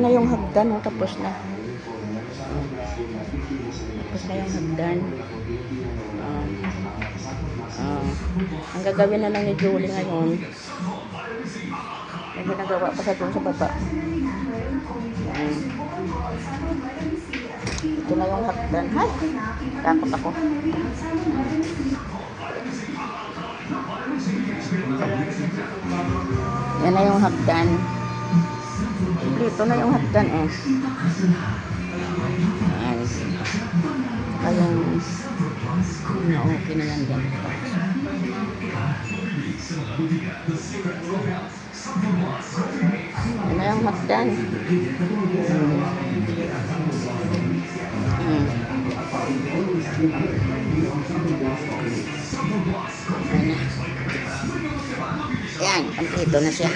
na yung hagdan, oh, tapos na. Tapos na yung hagdan. Ang gagawin na lang ni Julie ngayon, may ginagawa pa sa doon sa baba. Ito na yung hagdan. Hay! Takot ako. Yan na yung hagdan. Dito na yung hagdan, eh. Ayan. Kayang okay na yan dyan. Yan na yung hagdan. Ayan, ito na siya.